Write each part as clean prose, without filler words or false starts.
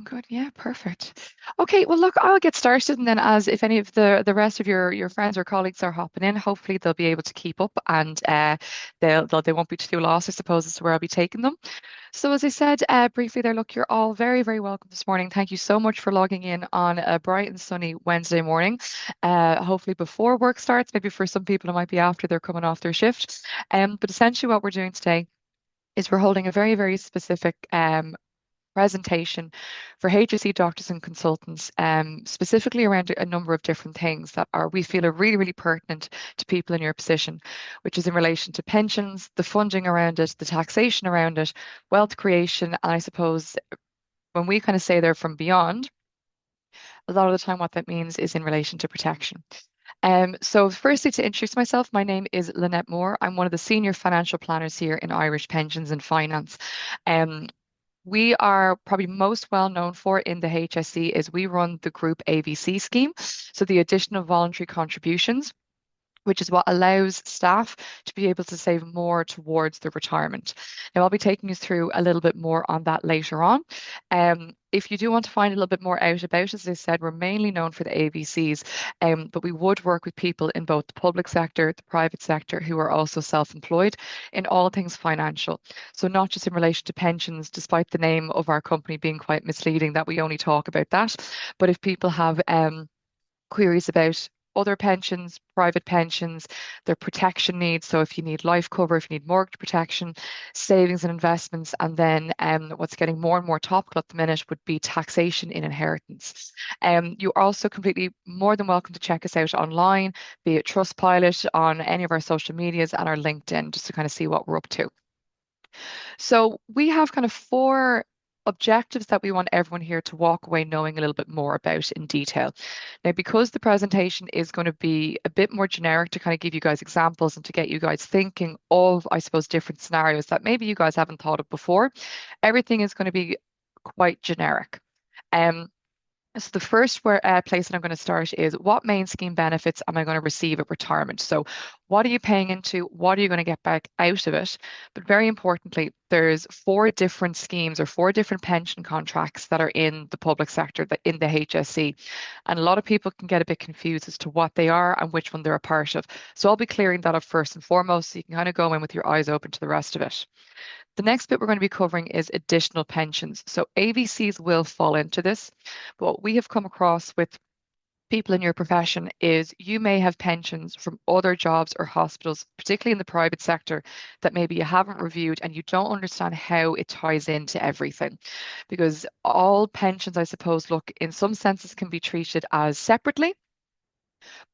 good. Yeah, perfect. Okay, well, look, I'll get started, and then as if any of the rest of your friends or colleagues are hopping in, hopefully they'll be able to keep up, and they won't be too lost, I suppose, as to where I'll be taking them. So, as I said briefly there, look, you're all very, very welcome this morning. Thank you so much for logging in on a bright and sunny Wednesday morning. Hopefully before work starts, maybe for some people it might be after they're coming off their shift. But essentially, what we're doing today is we're holding a very, very specific presentation for HSE doctors and consultants, specifically around a number of different things that are we feel are really, really pertinent to people in your position, which is in relation to pensions, the funding around it, the taxation around it, wealth creation, and I suppose when we kind of say they're from beyond, a lot of the time what that means is in relation to protection. So firstly, to introduce myself, my name is Lynette Moore. I'm one of the senior financial planners here in Irish Pensions and Finance. Um, we are probably most well known for in the HSE is we run the group AVC scheme, so the additional voluntary contributions, which is what allows staff to be able to save more towards their retirement. Now, I'll be taking you through a little bit more on that later on. If you do want to find a little bit more out about, as I said, we're mainly known for the AVCs, but we would work with people in both the public sector, the private sector, who are also self-employed in all things financial. So not just in relation to pensions, despite the name of our company being quite misleading that we only talk about that, but if people have queries about other pensions, private pensions, their protection needs. So if you need life cover, if you need mortgage protection, savings and investments, and then what's getting more and more topical at the minute would be taxation in inheritance. You're also completely more than welcome to check us out online, be it Trustpilot, on any of our social medias and our LinkedIn, just to kind of see what we're up to. So we have kind of four objectives that we want everyone here to walk away knowing a little bit more about in detail. Now, because the presentation is going to be a bit more generic to kind of give you guys examples and to get you guys thinking of, I suppose, different scenarios that maybe you guys haven't thought of before, everything is going to be quite generic. Um, so the first place that I'm going to start is what main scheme benefits am I going to receive at retirement? So what are you paying into? What are you going to get back out of it? But very importantly, there's four different schemes or four different pension contracts that are in the public sector, that in the HSE. And a lot of people can get a bit confused as to what they are and which one they're a part of. So I'll be clearing that up first and foremost, so you can kind of go in with your eyes open to the rest of it. The next bit we're going to be covering is additional pensions. So AVCs will fall into this, but what we have come across with people in your profession is you may have pensions from other jobs or hospitals, particularly in the private sector, that maybe you haven't reviewed and you don't understand how it ties into everything. Because all pensions, I suppose, look, in some senses can be treated as separately,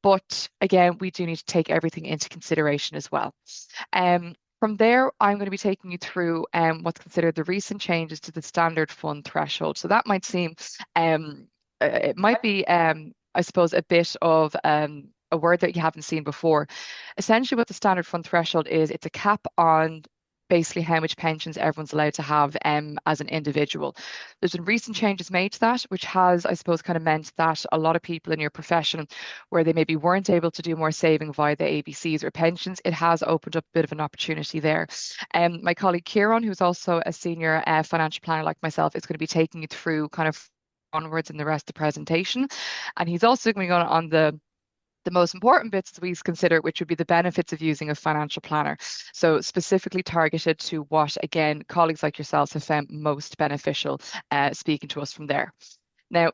but again, we do need to take everything into consideration as well. From there, I'm going to be taking you through what's considered the recent changes to the standard fund threshold. So that might seem, it might be, I suppose, a bit of a word that you haven't seen before. Essentially, what the standard fund threshold is, it's a cap on basically how much pensions everyone's allowed to have as an individual. There's been recent changes made to that, which has, I suppose, kind of meant that a lot of people in your profession where they maybe weren't able to do more saving via the ABCs or pensions, it has opened up a bit of an opportunity there. My colleague Kieran, who's also a senior financial planner like myself, is going to be taking you through kind of onwards in the rest of the presentation. And he's also going to go on the most important bits that we consider, which would be the benefits of using a financial planner. So specifically targeted to what, again, colleagues like yourselves have found most beneficial, speaking to us from there. Now,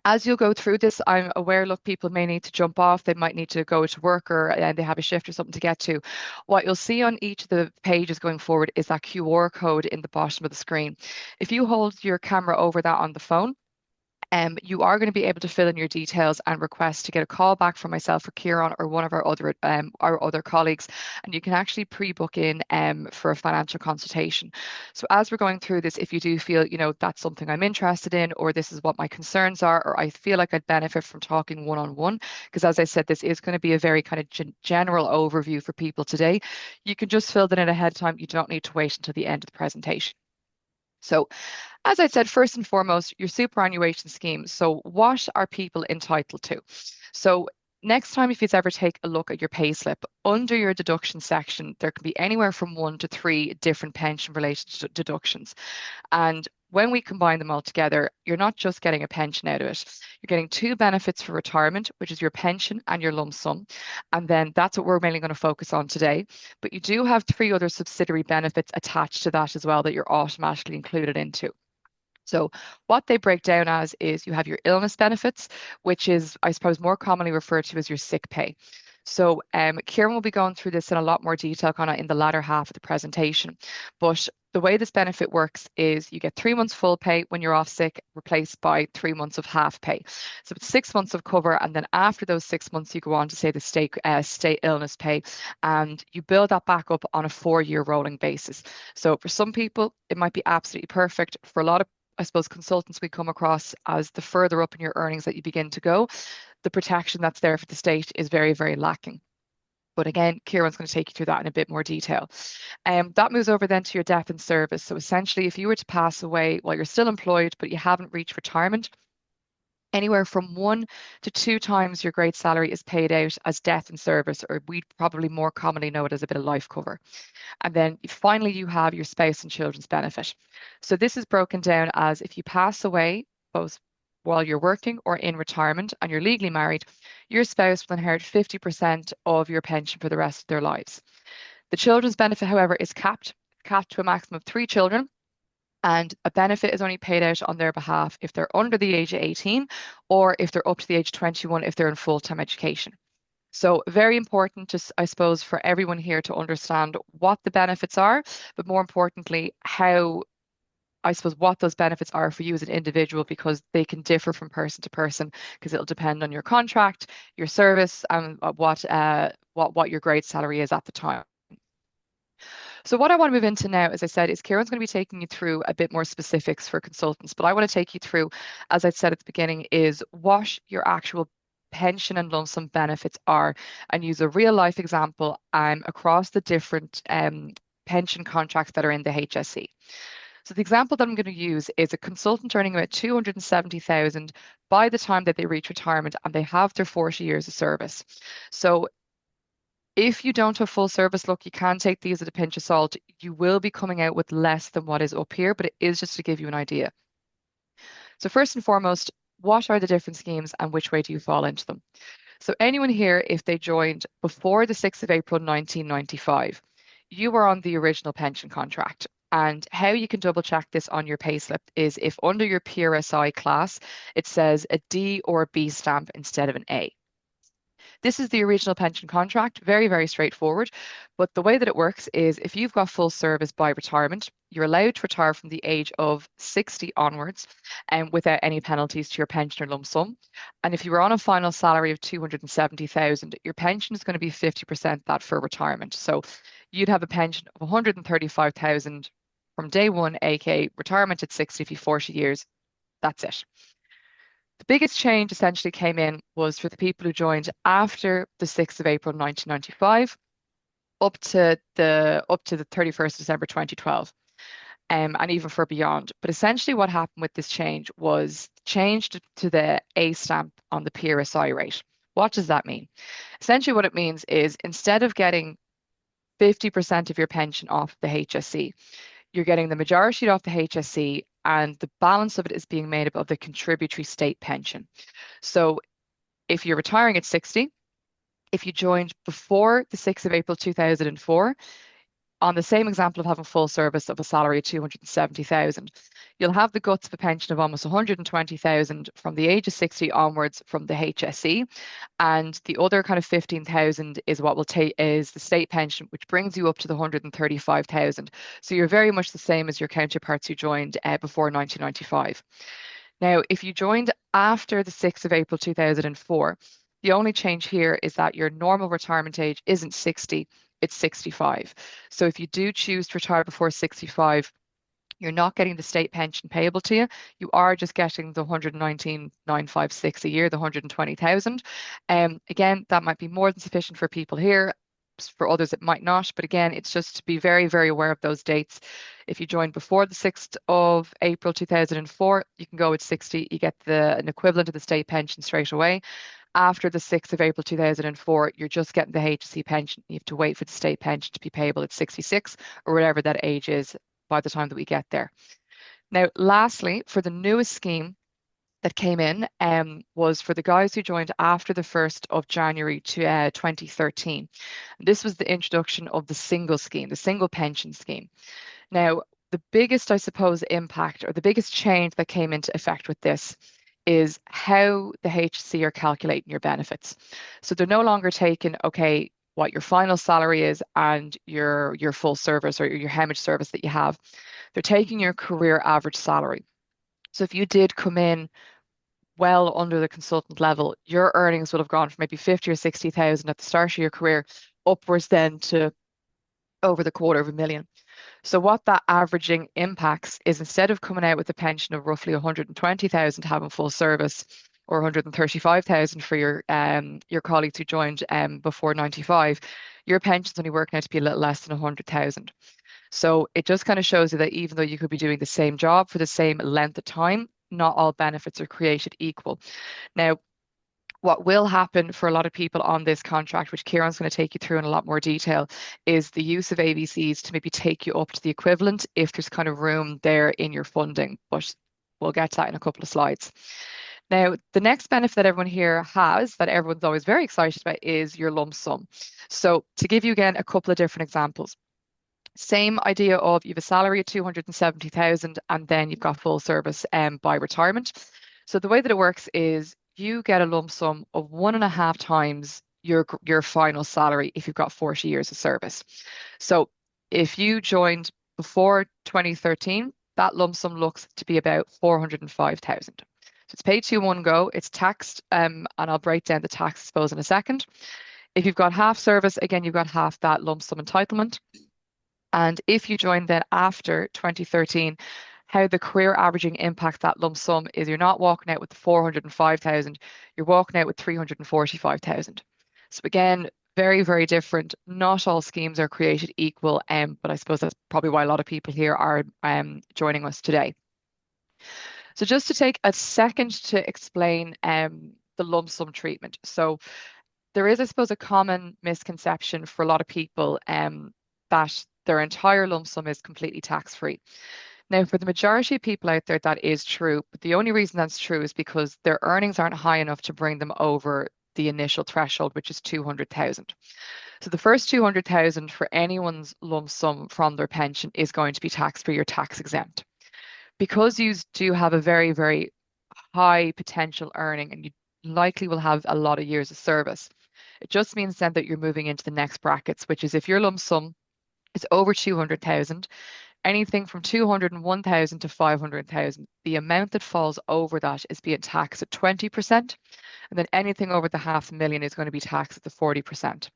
as you'll go through this, I'm aware, look, people may need to jump off. They might need to go to work or they have a shift or something to get to. What you'll see on each of the pages going forward is that QR code in the bottom of the screen. If you hold your camera over that on the phone, you are going to be able to fill in your details and request to get a call back from myself or Kieran or one of our other colleagues, and you can actually pre-book in for a financial consultation. So as we're going through this, if you do feel, that's something I'm interested in, or this is what my concerns are, or I feel like I'd benefit from talking one-on-one, because as I said, this is going to be a very kind of general overview for people today. You can just fill that in ahead of time. You don't need to wait until the end of the presentation. So as I said, first and foremost, your superannuation scheme. So what are people entitled to? So next time, if you ever take a look at your payslip, under your deduction section, there can be anywhere from 1 to 3 different pension related deductions. And when we combine them all together, you're not just getting a pension out of it. You're getting two benefits for retirement, which is your pension and your lump sum. And then that's what we're mainly going to focus on today. But you do have three other subsidiary benefits attached to that as well that you're automatically included into. So what they break down as is you have your illness benefits, which is, I suppose, more commonly referred to as your sick pay. So Kieran will be going through this in a lot more detail kind of in the latter half of the presentation. But the way this benefit works is you get 3 months full pay when you're off sick, replaced by 3 months of half pay. So it's 6 months of cover, and then after those 6 months, you go on to say the state illness pay, and you build that back up on a 4-year rolling basis. So for some people, it might be absolutely perfect. For a lot of I suppose consultants we come across as the further up in your earnings that you begin to go, the protection that's there for the state is very, very lacking. But again, Kieran's going to take you through that in a bit more detail. That moves over then to your death in service. So essentially, if you were to pass away while you're still employed, but you haven't reached retirement, anywhere from 1 to 2 times your great salary is paid out as death in service, or we'd probably more commonly know it as a bit of life cover. And then finally, you have your spouse and children's benefit. So this is broken down as if you pass away, both while you're working or in retirement, and you're legally married, your spouse will inherit 50% of your pension for the rest of their lives. The children's benefit, however, is capped to a maximum of 3 children. And a benefit is only paid out on their behalf if they're under the age of 18 or if they're up to the age of 21 if they're in full-time education. So very important, just I suppose, for everyone here to understand what the benefits are, but more importantly, how I suppose what those benefits are for you as an individual, because they can differ from person to person, because it'll depend on your contract, your service, and what your grade salary is at the time. So what I want to move into now, as I said, is Kieran's going to be taking you through a bit more specifics for consultants, but I want to take you through, as I said at the beginning, is what your actual pension and lump sum benefits are, and use a real life example across the different pension contracts that are in the HSE. So the example that I'm going to use is a consultant earning about 270,000 by the time that they reach retirement and they have their 40 years of service. So if you don't have full service, look, you can take these at a pinch of salt. You will be coming out with less than what is up here, but it is just to give you an idea. So first and foremost, what are the different schemes and which way do you fall into them? So anyone here, if they joined before the 6th of April 1995, you were on the original pension contract. And how you can double check this on your payslip is if under your PRSI class, it says a D or a B stamp instead of an A. This is the original pension contract, very, very straightforward. But the way that it works is if you've got full service by retirement, you're allowed to retire from the age of 60 onwards and without any penalties to your pension or lump sum. And if you were on a final salary of 270,000, your pension is going to be 50% that for retirement. So you'd have a pension of 135,000 from day one, aka retirement at 60 for 40 years. That's it. The biggest change essentially came in was for the people who joined after the 6th of April 1995 up to the 31st of December 2012, and even for beyond. But essentially what happened with this change was changed to the A stamp on the PRSI rate. What does that mean? Essentially what it means is instead of getting 50% of your pension off the HSE, you're getting the majority off the HSE, and the balance of it is being made up of the contributory state pension. So if you're retiring at 60, if you joined before the 6th of April 2004, on the same example of having full service of a salary of 270,000, you'll have the guts of a pension of almost 120,000 from the age of 60 onwards from the HSE. And the other kind of 15,000 is what will take is the state pension, which brings you up to the 135,000. So you're very much the same as your counterparts who joined before 1995. Now, if you joined after the 6th of April 2004, the only change here is that your normal retirement age isn't 60, it's 65. So if you do choose to retire before 65, you're not getting the state pension payable to you. You are just getting the 119,956 a year, the 120,000. Again, that might be more than sufficient for people here. For others, it might not. But again, it's just to be very, very aware of those dates. If you joined before the 6th of April 2004, you can go at 60. You get an equivalent of the state pension straight away. After the 6th of April 2004, you're just getting the HSE pension. You have to wait for the state pension to be payable at 66 or whatever that age is by the time that we get there. Now, lastly, for the newest scheme that came in was for the guys who joined after the 1st of January to 2013. This was the introduction of the single scheme, the single pension scheme. Now, the biggest, I suppose, impact or the biggest change that came into effect with this is how the HSE are calculating your benefits. So they're no longer taking, okay, what your final salary is and your full service or your how much service that you have. They're taking your career average salary. So if you did come in well under the consultant level, your earnings would have gone from maybe 50 or 60,000 at the start of your career upwards then to over the quarter of a million. So what that averaging impacts is instead of coming out with a pension of roughly 120,000 having full service or 135,000 for your colleagues who joined before 95, your pension's only working out to be a little less than 100,000. So it just kind of shows you that even though you could be doing the same job for the same length of time, not all benefits are created equal. Now, what will happen for a lot of people on this contract, which Kieran's going to take you through in a lot more detail, is the use of ABCs to maybe take you up to the equivalent if there's kind of room there in your funding. But we'll get to that in a couple of slides. Now, the next benefit that everyone here has, that everyone's always very excited about, is your lump sum. So to give you again a couple of different examples. Same idea of you have a salary of 270,000 and then you've got full service by retirement. So the way that it works is you get a lump sum of 1.5 times your final salary if you've got 40 years of service. So if you joined before 2013, that lump sum looks to be about 405,000. So it's paid to you in one go, it's taxed, and I'll break down the tax, I suppose, in a second. If you've got half service, again, you've got half that lump sum entitlement. And if you join then after 2013, how the career averaging impacts that lump sum is you're not walking out with the 405,000, you're walking out with 345,000. So again, very, very different. Not all schemes are created equal, but I suppose that's probably why a lot of people here are joining us today. So just to take a second to explain the lump sum treatment. So there is, I suppose, a common misconception for a lot of people that their entire lump sum is completely tax-free. Now, for the majority of people out there, that is true. But the only reason that's true is because their earnings aren't high enough to bring them over the initial threshold, which is 200,000. So the first 200,000 for anyone's lump sum from their pension is going to be tax-free or tax exempt. Because you do have a very, very high potential earning and you likely will have a lot of years of service, it just means then that you're moving into the next brackets, which is if your lump sum is over 200,000, anything from 201,000 to 500,000, the amount that falls over that is being taxed at 20%, and then anything over the 500,000 is going to be taxed at the 40%.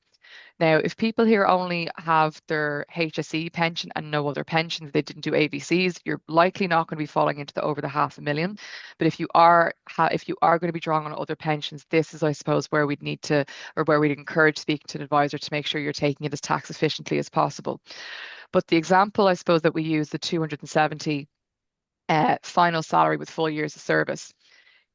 Now, if people here only have their HSE pension and no other pensions, they didn't do ABCs, you're likely not going to be falling into the over the 500,000. But if you are going to be drawing on other pensions, this is, I suppose, where we'd need to, or where we'd encourage speaking to an advisor to make sure you're taking it as tax efficiently as possible. But the example, I suppose, that we use, the 270 final salary with full years of service,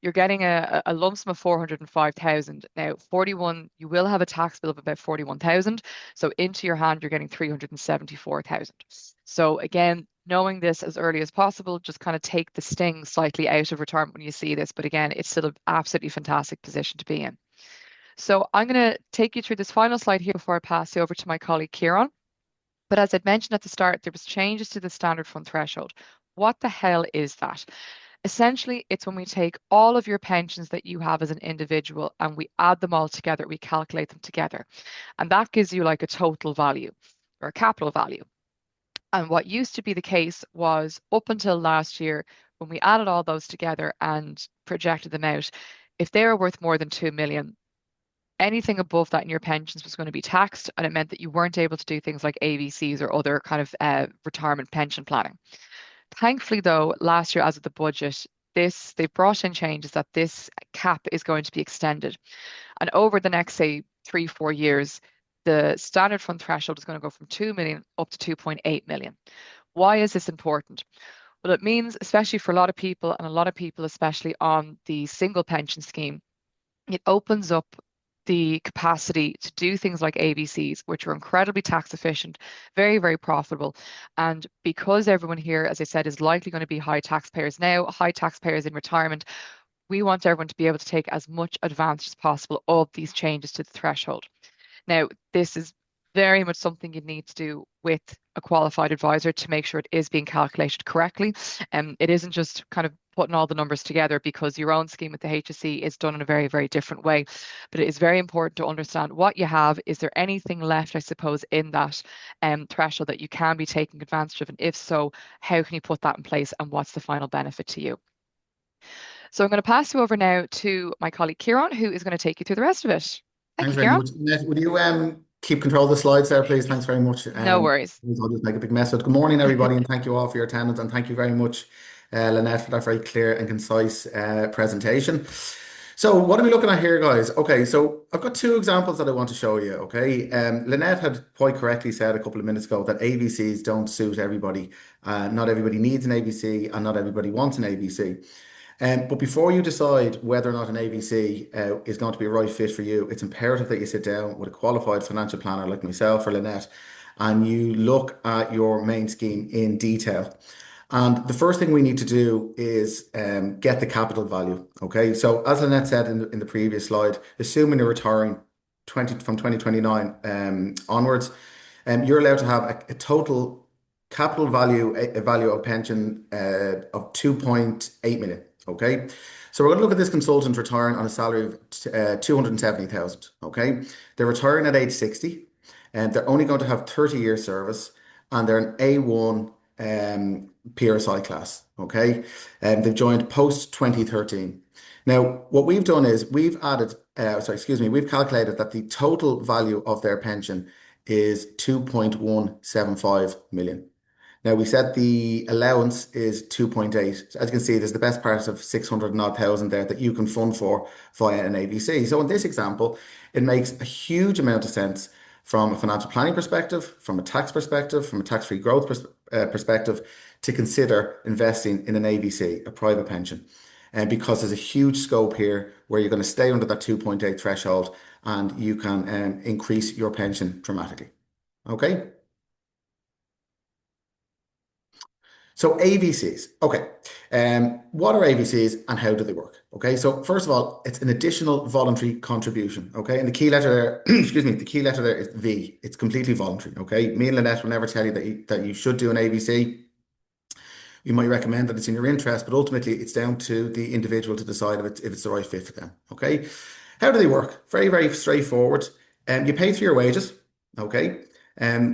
you're getting a lump sum of 405,000. Now, 41, you will have a tax bill of about 41,000. So into your hand, you're getting 374,000. So again, knowing this as early as possible, just kind of take the sting slightly out of retirement when you see this. But again, it's still an absolutely fantastic position to be in. So I'm going to take you through this final slide here before I pass you over to my colleague Kieran. But as I'd mentioned at the start, there was changes to the standard fund threshold. What the hell is that? Essentially, it's when we take all of your pensions that you have as an individual and we add them all together, we calculate them together. And that gives you like a total value or a capital value. And what used to be the case was up until last year, when we added all those together and projected them out, if they were worth more than 2 million, anything above that in your pensions was going to be taxed, and it meant that you weren't able to do things like ABCs or other kind of retirement pension planning. Thankfully, though, last year as of the budget, they've brought in changes that this cap is going to be extended. And over the next, say, 3-4 years, the standard fund threshold is going to go from 2 million up to 2.8 million. Why is this important? Well, it means, especially for a lot of people, and a lot of people, especially on the single pension scheme, it opens up the capacity to do things like ABCs, which are incredibly tax efficient, very, very profitable. And because everyone here, as I said, is likely going to be high taxpayers now, high taxpayers in retirement, we want everyone to be able to take as much advantage as possible of these changes to the threshold. Now, this is very much something you need to do with a qualified advisor to make sure it is being calculated correctly. It isn't just kind of putting all the numbers together, because your own scheme with the HSE is done in a very, very different way. But it is very important to understand what you have. Is there anything left, I suppose, in that threshold that you can be taking advantage of? And if so, how can you put that in place, and what's the final benefit to you? So I'm going to pass you over now to my colleague Kieran, who is going to take you through the rest of it. Thank Thanks you, very Kieran. much. Annette, would you keep control of the slides there, please? Thanks very much. No worries. I'll just make a big mess of it. Good morning, everybody, and thank you all for your attendance, and thank you very much, Lynette, for that very clear and concise presentation. So, what are we looking at here, guys? Okay, so I've got two examples that I want to show you. Okay, Lynette had quite correctly said a couple of minutes ago that ABCs don't suit everybody. Not everybody needs an ABC, and not everybody wants an ABC. But before you decide whether or not an ABC is going to be a right fit for you, it's imperative that you sit down with a qualified financial planner like myself or Lynette, and you look at your main scheme in detail. And the first thing we need to do is get the capital value. Okay, so as Lynette said in the previous slide, assuming you're retiring 2029 onwards, you're allowed to have a total capital value, a value of pension of 2.8 million. Okay, so we're going to look at this consultant retiring on a salary of 270,000. Okay, they're retiring at age 60, and they're only going to have 30 years service, and they're an A1 PRSI class. Okay, and they've joined post 2013. Now, what we've done is we've calculated that the total value of their pension is 2.175 million. Now we said the allowance is 2.8. So as you can see, there's the best part of 600 and odd thousand there that you can fund for via an ABC. So in this example, it makes a huge amount of sense from a financial planning perspective, from a tax perspective, from a tax-free growth perspective, to consider investing in an ABC, a private pension. And because there's a huge scope here where you're going to stay under that 2.8 threshold, and you can increase your pension dramatically. Okay. So AVCs. Okay. What are AVCs and how do they work? Okay. So first of all, it's an additional voluntary contribution. Okay. And the key letter there, excuse me, the key letter there is V. It's completely voluntary. Okay. Me and Lynette will never tell you that you should do an AVC. We might recommend that it's in your interest, but ultimately it's down to the individual to decide if it's the right fit for them. Okay. How do they work? Very, very straightforward. You pay through your wages. Okay.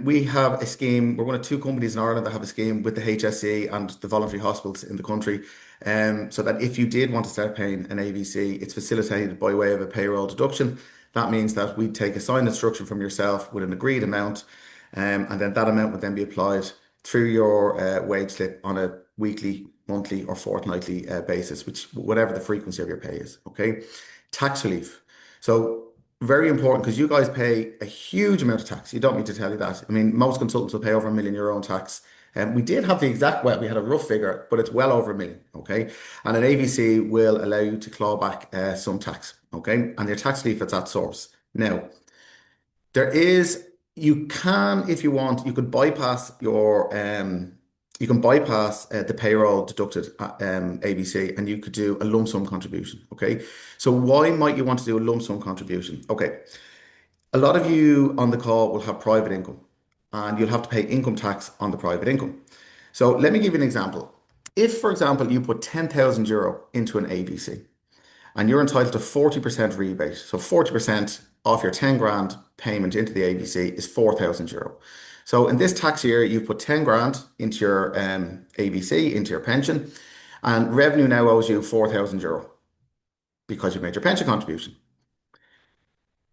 We have a scheme. We're one of two companies in Ireland that have a scheme with the HSE and the voluntary hospitals in the country. So that if you did want to start paying an AVC, it's facilitated by way of a payroll deduction. That means that we take a signed instruction from yourself with an agreed amount, and then that amount would then be applied through your wage slip on a weekly, monthly, or fortnightly basis, which whatever the frequency of your pay is. Okay, tax relief. So very important because you guys pay a huge amount of tax. You don't need to tell you that. I mean, most consultants will pay over €1 million in tax. And we did have the exact, well, we had a rough figure, but it's well over 1 million. Okay. And an AVC will allow you to claw back some tax. Okay. And your tax relief, it's at source. Now, there is, you can, if you want, you could bypass the payroll deducted ABC, and you could do a lump sum contribution. Okay. So why might you want to do a lump sum contribution? Okay. A lot of you on the call will have private income, and you'll have to pay income tax on the private income. So let me give you an example. If, for example, you put €10,000 into an ABC, and you're entitled to 40% rebate. So 40% off your 10 grand payment into the ABC is €4,000. So in this tax year, you've put 10 grand into your ABC, into your pension, and revenue now owes you €4,000 because you've made your pension contribution.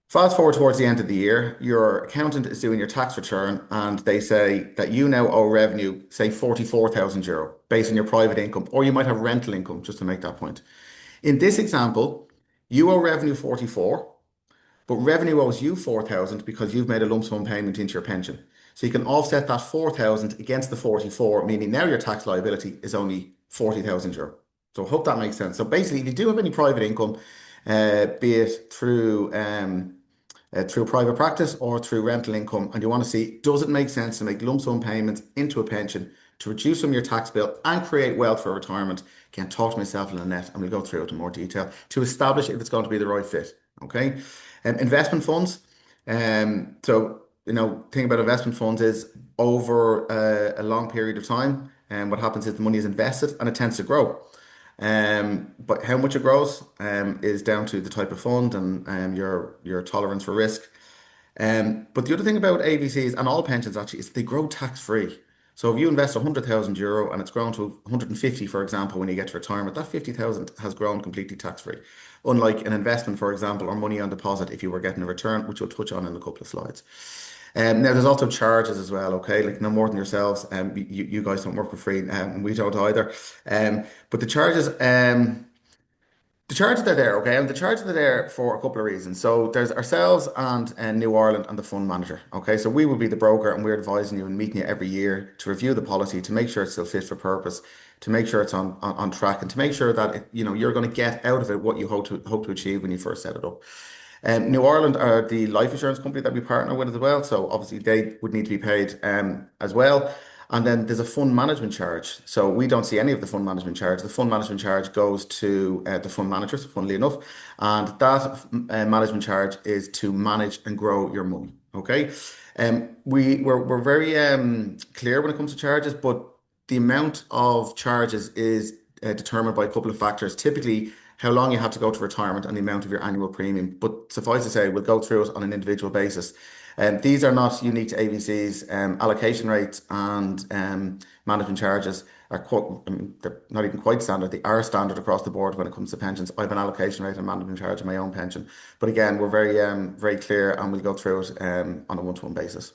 Fast forward towards the end of the year, your accountant is doing your tax return, and they say that you now owe revenue, say €44,000 based on your private income, or you might have rental income, just to make that point. In this example, you owe revenue 44, but revenue owes you 4,000 because you've made a lump sum payment into your pension. So you can offset that 4,000 against the 44, meaning now your tax liability is only €40,000. So I hope that makes sense. So basically, if you do have any private income, be it through private practice or through rental income, and you want to see, does it make sense to make lump sum payments into a pension to reduce some of your tax bill and create wealth for retirement? Can talk to myself and Lynette, and we'll go through it in more detail to establish if it's going to be the right fit. Okay, investment funds. Thing about investment funds is over a long period of time, and what happens is the money is invested and it tends to grow. But how much it grows is down to the type of fund and your tolerance for risk. But the other thing about AVCs and all pensions actually is they grow tax free. So if you invest 100,000 euro and it's grown to 150, for example, when you get to retirement, that 50,000 has grown completely tax free. Unlike an investment, for example, or money on deposit, if you were getting a return, which we'll touch on in a couple of slides. Now, there's also charges as well, okay? Like no more than yourselves. You guys don't work for free, and we don't either. But the charges are there, okay? And the charges are there for a couple of reasons. So there's ourselves and New Ireland and the fund manager, okay? So we will be the broker and we're advising you and meeting you every year to review the policy, to make sure it's still fit for purpose, to make sure it's on track, and to make sure that you're going to get out of it what you hope to achieve when you first set it up. New Ireland are the life insurance company that we partner with as well, so obviously they would need to be paid as well. And then there's a fund management charge. So we don't see any of the fund management charge. The fund management charge goes to the fund managers, funnily enough, and that management charge is to manage and grow your money. Okay, we're very clear when it comes to charges, but the amount of charges is determined by a couple of factors. Typically, how long you have to go to retirement and the amount of your annual premium. But suffice to say, we'll go through it on an individual basis. These are not unique to AVCs. Allocation rates and management charges are quite, I mean, they're not even quite standard. They are standard across the board when it comes to pensions. I have an allocation rate and management charge in my own pension. But again, we're very clear and we'll go through it on a one-to-one basis.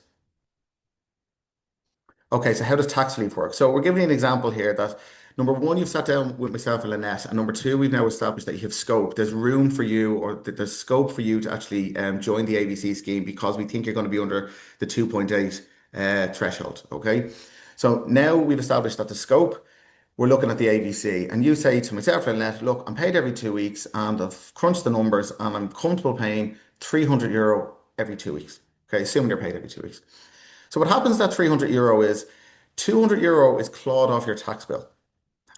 Okay, so how does tax relief work? So we're giving you an example here that number one, you've sat down with myself and Lynette, and number two, we've now established that you have scope. There's room for you, or there's scope for you to actually join the ABC scheme because we think you're going to be under the 2.8 threshold. Okay, so now we've established that the scope. We're looking at the ABC, and you say to myself and Lynette, look, I'm paid every 2 weeks, and I've crunched the numbers, and I'm comfortable paying 300 euro every 2 weeks. Okay, assuming you're paid every 2 weeks. So what happens that 300 euro is 200 euro is clawed off your tax bill.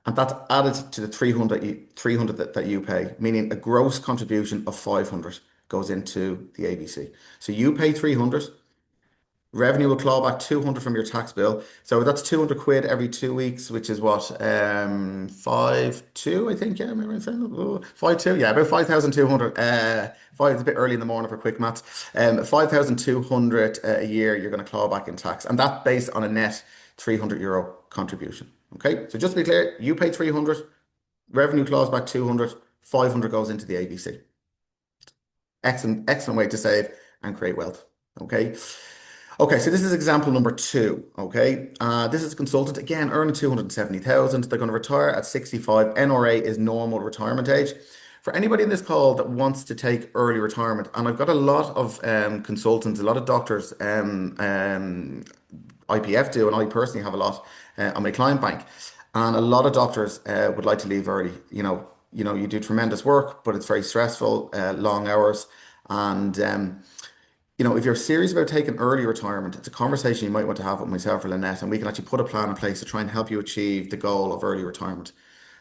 And that's added to the 300 that you pay, meaning a gross contribution of 500 goes into the ABC. So you pay 300, revenue will claw back 200 from your tax bill. So that's 200 quid every 2 weeks, which is what, 5 2, I think. Yeah, am I right saying that? Oh, 5 2, yeah, about 5,200. It's a bit early in the morning for quick maths. 5,200 a year you're going to claw back in tax. And that's based on a net 300 euro contribution. Okay, so just to be clear, you pay 300, revenue claws back 200, 500 goes into the ABC. Excellent way to save and create wealth. Okay. Okay, so this is example number two. Okay, this is a consultant again earning 270,000. They're going to retire at 65. NRA is normal retirement age. For anybody in this call that wants to take early retirement, and I've got a lot of consultants, a lot of doctors, IPF do, and I personally have a lot on my client bank, and a lot of doctors would like to leave early. You do tremendous work, but it's very stressful, long hours, and if you're serious about taking early retirement, it's a conversation you might want to have with myself or Lynette, and we can actually put a plan in place to try and help you achieve the goal of early retirement.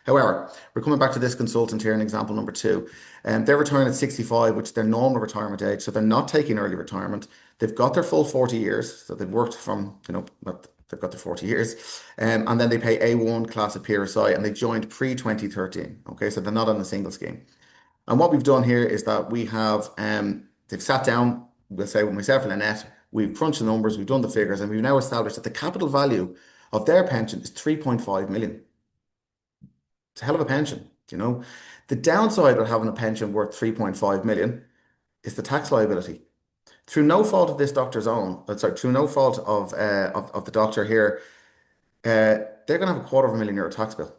However, we're coming back to this consultant here in example number two. They're retiring at 65, which is their normal retirement age. So they're not taking early retirement. They've got their full 40 years. So they've worked from, they've got their 40 years. And then they pay A1 class of PRSI and they joined pre-2013. Okay, so they're not on a single scheme. And what we've done here is that we have, they've sat down, we'll say with myself and Annette, we've crunched the numbers, we've done the figures, and we've now established that the capital value of their pension is 3.5 million. It's a hell of a pension, you know. The downside of having a pension worth 3.5 million is the tax liability. Through no fault of this doctor's own, through no fault of the doctor here, they're going to have a quarter of a million euro tax bill.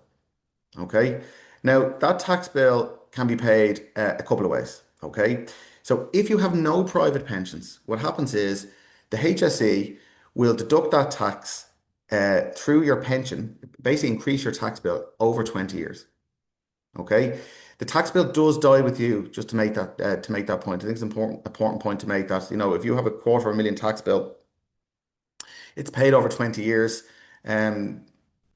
Okay. Now, that tax bill can be paid a couple of ways. Okay. So, if you have no private pensions, what happens is the HSE will deduct that tax through your pension, basically increase your tax bill over 20 years. Okay. The tax bill does die with you, just to make that point. I think it's important point to make that, if you have a quarter of a million tax bill, it's paid over 20 years. Um,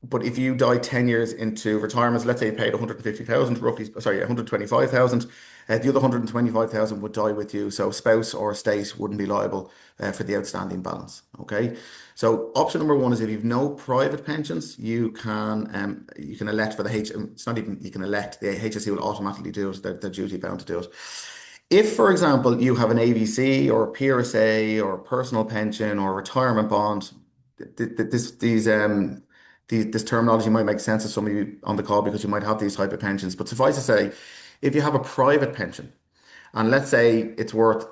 but if you die 10 years into retirement, let's say you paid 150,000 roughly, sorry, 125,000, the other 125,000 would die with you. So spouse or estate wouldn't be liable for the outstanding balance. Okay. So option number one is if you've no private pensions, you can elect for the it's not even you can elect, the HSE will automatically do it. They're duty bound to do it. If, for example, you have an AVC or a PRSA or a personal pension or a retirement bond, th- th- this these this terminology might make sense to some of you on the call because you might have these type of pensions. But suffice to say, if you have a private pension, and let's say it's worth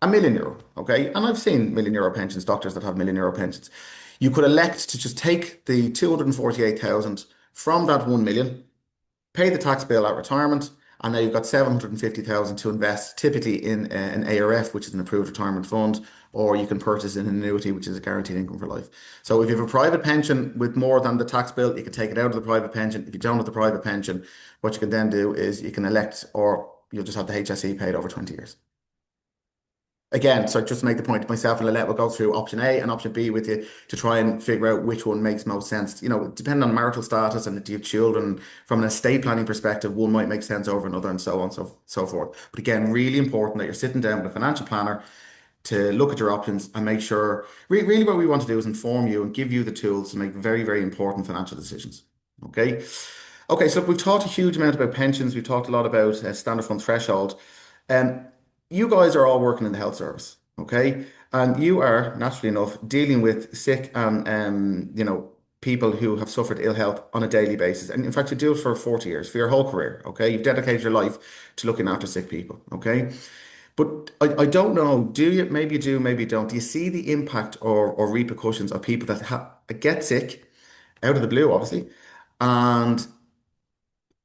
€1 million, okay, and I've seen €1 million pensions, doctors that have €1 million pensions, you could elect to just take the 248,000 from that 1 million, pay the tax bill at retirement, and now you've got 750,000 to invest, typically in an ARF, which is an approved retirement fund, or you can purchase an annuity, which is a guaranteed income for life. So if you have a private pension with more than the tax bill, you can take it out of the private pension. If you don't have the private pension, what you can then do is you can elect, or you'll just have the HSE paid over 20 years. Again, so just to make the point, myself and Lynette will go through option A and option B with you to try and figure out which one makes most sense. Depending on marital status and do you have children, from an estate planning perspective, one might make sense over another and so on, so forth. But again, really important that you're sitting down with a financial planner to look at your options and make sure, really what we want to do is inform you and give you the tools to make very, very important financial decisions. Okay. Okay, so we've talked a huge amount about pensions. We've talked a lot about standard fund threshold. Um, you guys are all working in the health service, okay? And you are, naturally enough, dealing with sick and people who have suffered ill health on a daily basis. And in fact, you do it for 40 years, for your whole career, okay? You've dedicated your life to looking after sick people, okay? But I don't know, do you? Maybe you do, maybe you don't. Do you see the impact or repercussions of people that get sick out of the blue, obviously, and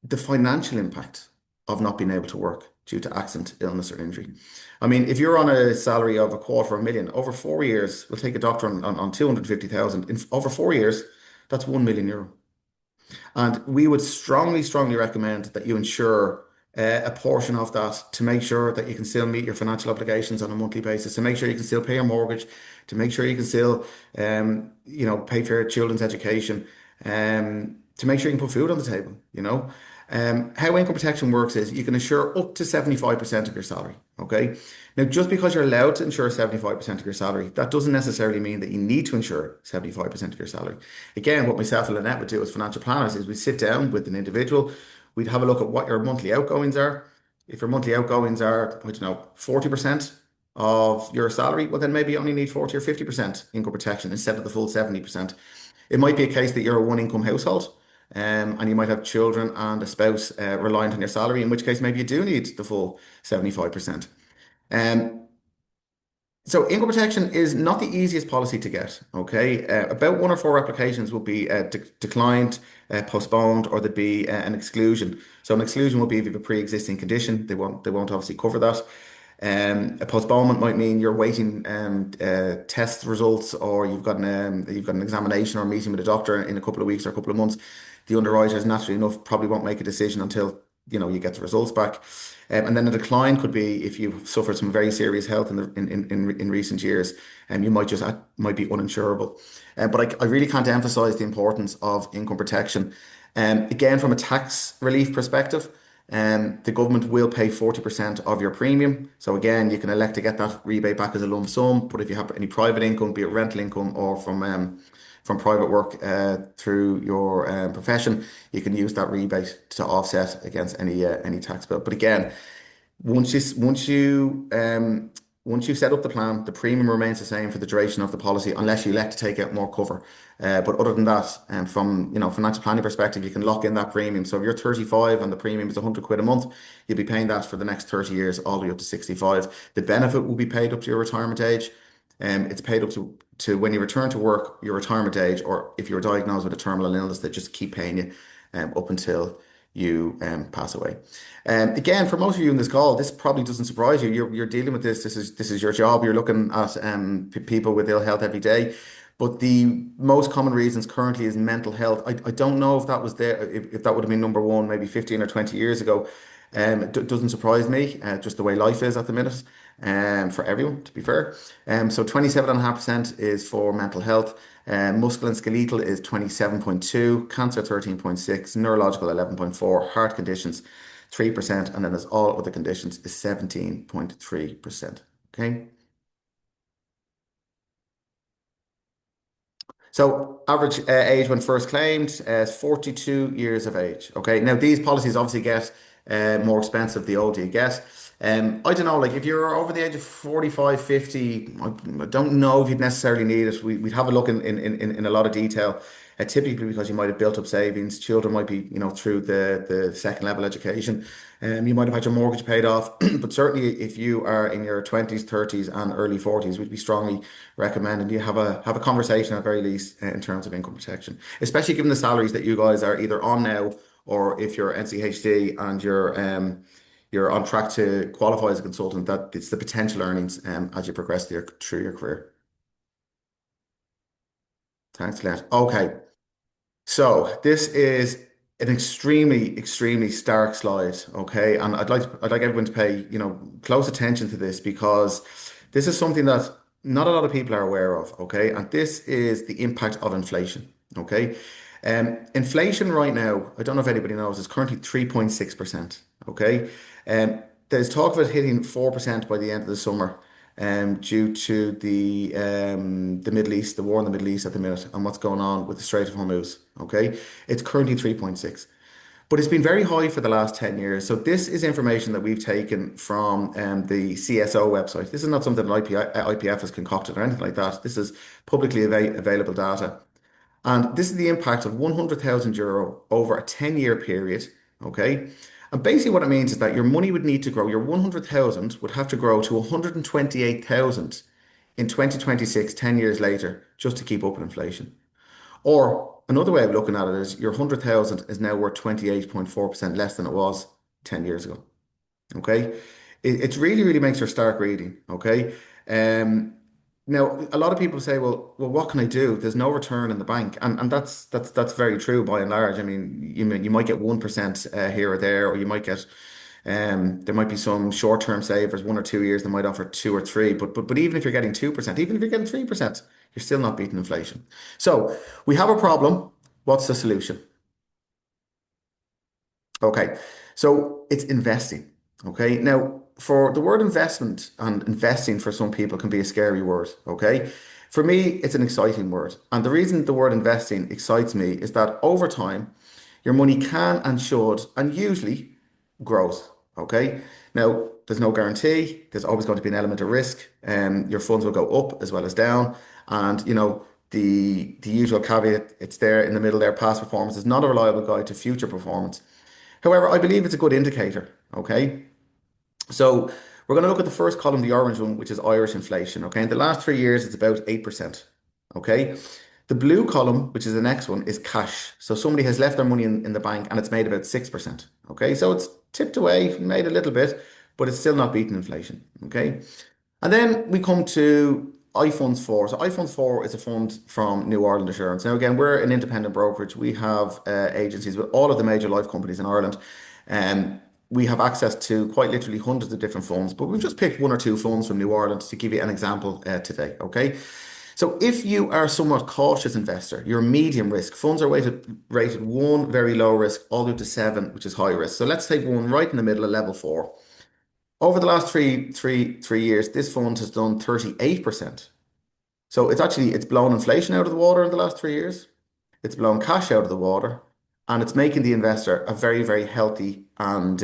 the financial impact of not being able to work due to accident, illness, or injury? I mean, if you're on a salary of a quarter of a million, over 4 years, we'll take a doctor on 250,000. In over 4 years, that's €1 million. And we would strongly, strongly recommend that you insure a portion of that to make sure that you can still meet your financial obligations on a monthly basis, to make sure you can still pay your mortgage, to make sure you can still, pay for your children's education, to make sure you can put food on the table. How income protection works is you can insure up to 75% of your salary. Okay. Now, just because you're allowed to insure 75% of your salary, that doesn't necessarily mean that you need to insure 75% of your salary. Again, what myself and Lynette would do as financial planners is we sit down with an individual, we'd have a look at what your monthly outgoings are. If your monthly outgoings are, I don't know, 40% of your salary, well, then maybe you only need 40 or 50% income protection instead of the full 70%. It might be a case that you're a one income household. And you might have children and a spouse reliant on your salary, in which case maybe you do need the full 75%. Um, so income protection is not the easiest policy to get. Okay, about one or four applications will be declined, postponed, or there'd be an exclusion. So an exclusion will be if you have a pre-existing condition. They won't obviously cover that. A postponement might mean you're waiting test results, or you've got an examination or meeting with a doctor in a couple of weeks or a couple of months. The underwriters, naturally enough, probably won't make a decision until you get the results back. And then a decline could be if you've suffered some very serious health in recent years, and you might be uninsurable. But I really can't emphasize the importance of income protection. Again, from a tax relief perspective, the government will pay 40% of your premium. So again, you can elect to get that rebate back as a lump sum. But if you have any private income, be it rental income or from private work through your profession, you can use that rebate to offset against any tax bill. But again, once you once you once you set up the plan, the premium remains the same for the duration of the policy, unless you elect to take out more cover. But other than that, from financial planning perspective, you can lock in that premium. So if you're 35 and the premium is 100 quid a month, you'll be paying that for the next 30 years, all the way up to 65. The benefit will be paid up to your retirement age. It's paid up to when you return to work, your retirement age, or if you're diagnosed with a terminal illness, they just keep paying you up until you pass away. Again, for most of you in this call, this probably doesn't surprise you. You're dealing with this. This is your job. You're looking at people with ill health every day. But the most common reasons currently is mental health. I don't know if that was there, if that would have been number one, maybe 15 or 20 years ago. It doesn't surprise me, just the way life is at the minute, for everyone, to be fair. So 27.5% is for mental health. Muscle and skeletal is 27.2, cancer 13.6, neurological 11.4, heart conditions 3%, and then there's all other conditions is 17.3%. Okay. So average age when first claimed is 42 years of age. Okay. Now these policies obviously get more expensive the older you get. I don't know, like if you're over the age of 45, 50, I don't know if you'd necessarily need it. We'd have a look in a lot of detail. Typically because you might have built up savings, children might be, through the second level education. You might have had your mortgage paid off, but certainly if you are in your 20s, 30s, and early 40s, we'd be strongly recommending you have a conversation at very least in terms of income protection, especially given the salaries that you guys are either on now, or if you're NCHD and you're on track to qualify as a consultant, that it's the potential earnings as you progress through your career. Thanks, Glenn. Okay. So this is an extremely stark slide, okay? And I'd like everyone to pay, close attention to this because this is something that not a lot of people are aware of, okay? And this is the impact of inflation, okay? Inflation right now, I don't know if anybody knows, is currently 3.6%, okay? There's talk of it hitting 4% by the end of the summer, due to the Middle East, the war in the Middle East at the minute, and what's going on with the Strait of Hormuz. Okay, it's currently 3.6, but it's been very high for the last 10 years. So this is information that we've taken from the CSO website. This is not something that IPF has concocted or anything like that. This is publicly available data. And this is the impact of €100,000 over a 10-year period. Okay. And basically what it means is that your money would need to grow. Your 100,000 would have to grow to 128,000 in 2026, 10 years later, just to keep up with inflation. Or another way of looking at it is your 100,000 is now worth 28.4% less than it was 10 years ago. Okay. It really makes for stark reading. Okay. Um, Now, a lot of people say, well, what can I do? There's no return in the bank, and that's very true by and large. I mean, you might get 1% here or there, or you might get there might be some short-term savers, 1 or 2 years, that might offer 2 or 3. But even if you're getting 2%, even if you're getting 3%, you're still not beating inflation. So we have a problem. What's the solution? Okay, so it's investing. Okay, now for the word investment and investing for some people can be a scary word. Okay, for me, it's an exciting word. And the reason the word investing excites me is that over time, your money can and should and usually grows. Okay, now there's no guarantee, there's always going to be an element of risk, and your funds will go up as well as down. And the usual caveat, it's there in the middle there, past performance is not a reliable guide to future performance. However, I believe it's a good indicator. Okay. So we're going to look at the first column, the orange one, which is Irish inflation. Okay. In the last 3 years, it's about 8%. Okay. The blue column, which is the next one, is cash. So somebody has left their money in the bank and it's made about 6%. Okay. So it's tipped away, made a little bit, but it's still not beating inflation. Okay. And then we come to iFunds 4. So iFunds 4 is a fund from New Ireland Assurance. Now, again, we're an independent brokerage. We have agencies with all of the major life companies in Ireland. We have access to quite literally hundreds of different funds, but we've just picked 1 or 2 funds from New Ireland to give you an example today. Okay. So if you are a somewhat cautious investor, you're medium risk. Funds are rated 1 very low risk, all the way to 7, which is high risk. So let's take one right in the middle, a level 4. Over the last three years, this fund has done 38%. So it's blown inflation out of the water in the last 3 years. It's blown cash out of the water, and it's making the investor a very healthy and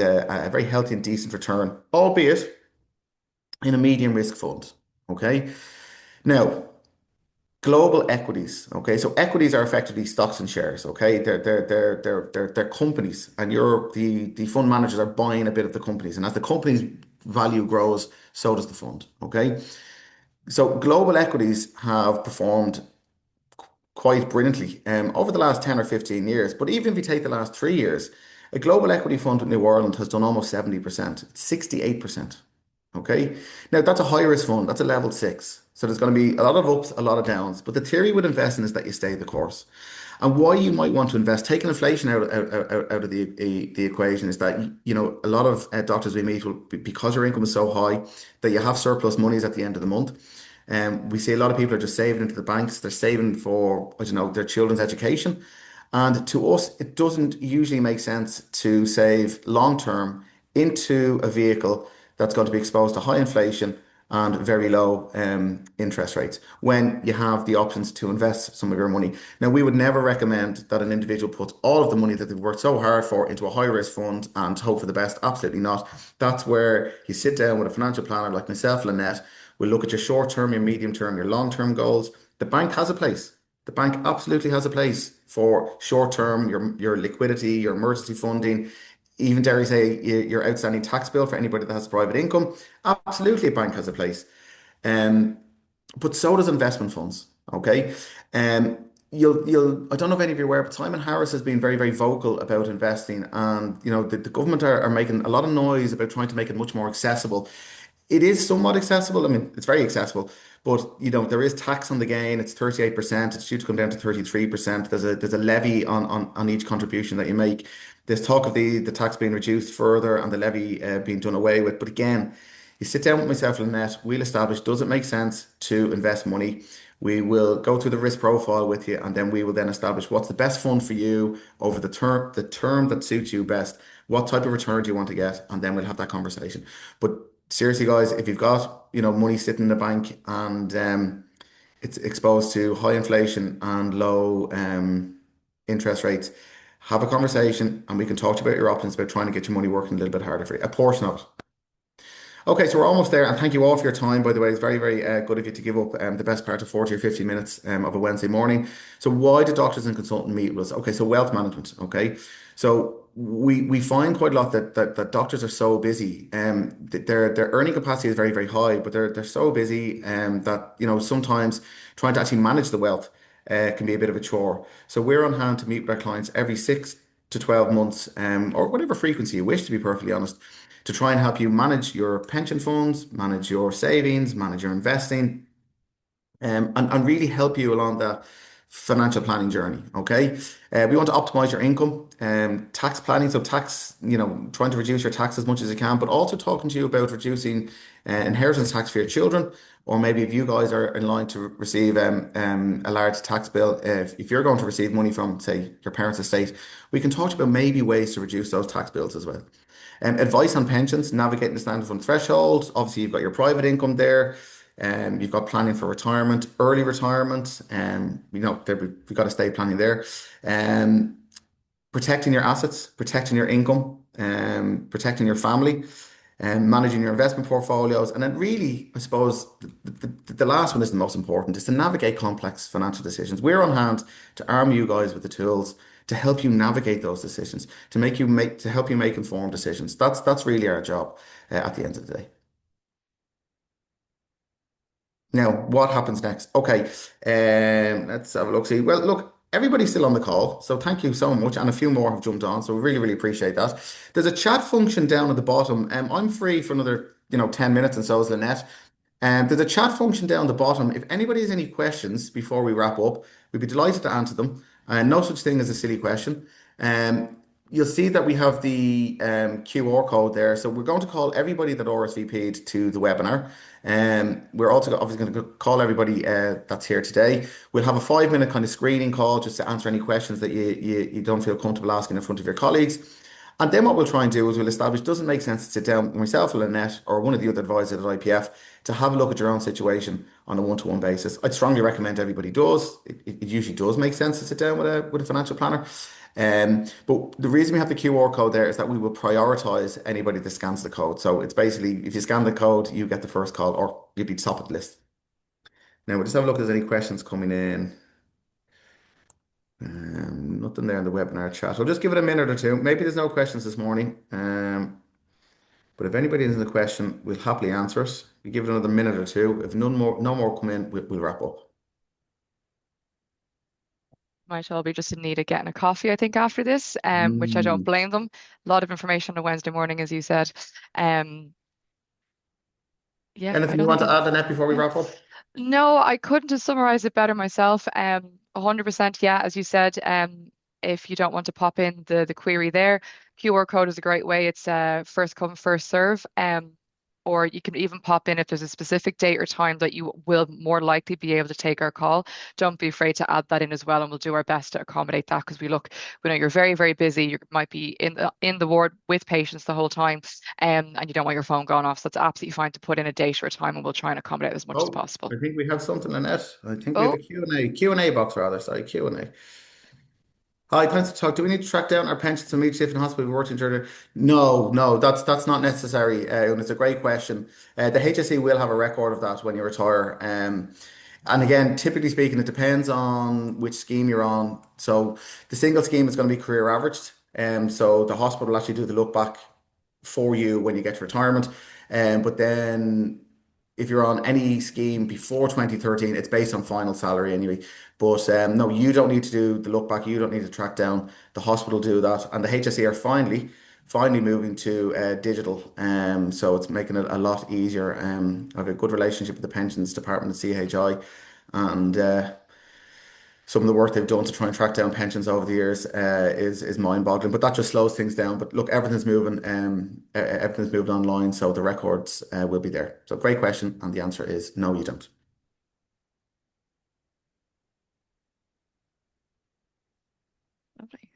decent return, albeit in a medium risk fund. Okay. Now, global equities. Okay, so equities are effectively stocks and shares. Okay, they're companies, and the fund managers are buying a bit of the companies, and as the company's value grows, so does the fund. Okay, so global equities have performed quite brilliantly over the last 10 or 15 years. But even if you take the last 3 years, a global equity fund in New Ireland has done almost 70%. It's 68%. Okay. Now that's a high risk fund. That's a level 6. So there's going to be a lot of ups, a lot of downs. But the theory with investing is that you stay the course. And why you might want to invest, taking inflation out of the equation is that, a lot of doctors we meet will, because your income is so high that you have surplus monies at the end of the month. We see a lot of people are just saving into the banks. They're saving for, I don't know, their children's education. And to us, it doesn't usually make sense to save long term into a vehicle that's going to be exposed to high inflation and very low interest rates when you have the options to invest some of your money. Now, we would never recommend that an individual puts all of the money that they've worked so hard for into a high risk fund and hope for the best. Absolutely not. That's where you sit down with a financial planner like myself, Lynette. We'll look at your short term, your medium term, your long term goals. The bank has a place. The bank absolutely has a place for short term, your liquidity, your emergency funding, even dare I say your outstanding tax bill for anybody that has private income. Absolutely, a bank has a place. Um, but so does investment funds. Okay. Um, I don't know if any of you are aware, but Simon Harris has been very, very vocal about investing, and the government are making a lot of noise about trying to make it much more accessible. It is somewhat accessible. I mean, it's very accessible, but there is tax on the gain. It's 38%. It's due to come down to 33%. There's a levy on each contribution that you make. There's talk of the tax being reduced further and the levy being done away with. But again, you sit down with myself and Lynette, we'll establish, does it make sense to invest money? We will go through the risk profile with you, and then we will then establish what's the best fund for you over the term that suits you best. What type of return do you want to get? And then we'll have that conversation. But seriously, guys, if you've got money sitting in the bank and it's exposed to high inflation and low interest rates, have a conversation and we can talk to you about your options about trying to get your money working a little bit harder for you. A portion of it. Okay, so we're almost there, and thank you all for your time. By the way, it's very, very good of you to give up the best part of 40 or 50 minutes of a Wednesday morning. So, why do doctors and consultants meet with us? Okay, so wealth management. Okay, so we find quite a lot that doctors are so busy, that their earning capacity is very, very high, but they're so busy that sometimes trying to actually manage the wealth can be a bit of a chore. So we're on hand to meet with our clients every 6 to 12 months, or whatever frequency you wish, to be perfectly honest, to try and help you manage your pension funds, manage your savings, manage your investing, and really help you along that financial planning journey. Okay. We want to optimize your income, tax planning. So tax, trying to reduce your tax as much as you can, but also talking to you about reducing inheritance tax for your children. Or maybe if you guys are in line to receive a large tax bill, if you're going to receive money from, say, your parents' estate, we can talk to you about maybe ways to reduce those tax bills as well. Advice on pensions, navigating the standard fund threshold. Obviously, you've got your private income there. You've got planning for retirement, early retirement, we've got estate planning there. Um, Protecting your assets, protecting your income, protecting your family, and managing your investment portfolios. And then really, I suppose the last one is the most important, is to navigate complex financial decisions. We're on hand to arm you guys with the tools to help you navigate those decisions, to help you make informed decisions. That's really our job at the end of the day. Now, what happens next? Okay, let's have a look. See, well, look, everybody's still on the call, so thank you so much, and a few more have jumped on, so we really, really appreciate that. There's a chat function down at the bottom. I'm free for another, 10 minutes, and so is Lynette. There's a chat function down the bottom. If anybody has any questions before we wrap up, we'd be delighted to answer them. No such thing as a silly question. You'll see that we have the QR code there. So we're going to call everybody that RSVP'd to the webinar. We're also obviously going to call everybody that's here today. We'll have a 5 minute kind of screening call just to answer any questions that you don't feel comfortable asking in front of your colleagues. And then what we'll try and do is we'll establish, does it make sense to sit down with myself or Lynette or one of the other advisors at IPF to have a look at your own situation on a one-to-one basis. I'd strongly recommend everybody does. It usually does make sense to sit down with a financial planner. But the reason we have the QR code there is that we will prioritize anybody that scans the code. So it's basically, if you scan the code, you get the first call or you'll be top of the list. Now we'll just have a look if there's any questions coming in. Nothing there in the webinar chat. I'll just give it a minute or two. Maybe there's no questions this morning. But if anybody has a question, we'll happily answer it. We give it another minute or two. If no more come in, we'll wrap up. Might all be just in need of getting a coffee, I think, after this, which I don't Mm. blame them. A lot of information on a Wednesday morning, as you said. Um, yeah, I Anything you don't want think to there's, add, Annette, before we yeah. wrap up? No, I couldn't have summarized it better myself. 100%, yeah, as you said, if you don't want to pop in the query there, QR code is a great way. It's first come, first serve. Or you can even pop in if there's a specific date or time that you will more likely be able to take our call. Don't be afraid to add that in as well, and we'll do our best to accommodate that because we know you're very, very busy. You might be in the ward with patients the whole time, and you don't want your phone going off. So it's absolutely fine to put in a date or a time, and we'll try and accommodate as much as Oh, possible. I think we have something, Annette. I think we have a Oh, Q&A box rather. Sorry, Q&A. Hi, thanks for talk. Do we need to track down our pensions from each different hospital we worked in during? No, that's not necessary. And it's a great question. The HSE will have a record of that when you retire. And again, typically speaking, it depends on which scheme you're on. So the single scheme is going to be career averaged. So the hospital will actually do the look back for you when you get to retirement. But then if you're on any scheme before 2013, it's based on final salary anyway. But no, you don't need to do the look back. You don't need to track down. The hospital do that, and the HSE are finally moving to digital. So it's making it a lot easier. I have a good relationship with the pensions department at CHI, and some of the work they've done to try and track down pensions over the years is mind-boggling. But that just slows things down. But look, everything's moving online, so the records will be there. So great question, and the answer is no, you don't. lovely.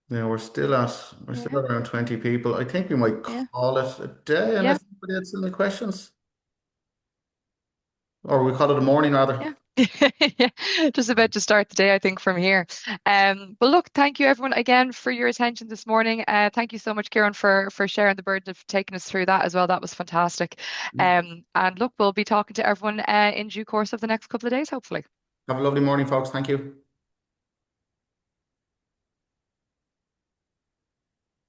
Now we're still Yeah, at around 20 people. I think we might yeah, call it a day yeah. unless anybody has any questions. Or we call it a morning rather. Yeah. Yeah, just about to start the day, I think, from here. But look, thank you everyone again for your attention this morning. Thank you so much, Kieran, for sharing the burden of taking us through that as well. That was fantastic. And look, we'll be talking to everyone in due course of the next couple of days, hopefully. Have a lovely morning, folks. Thank you.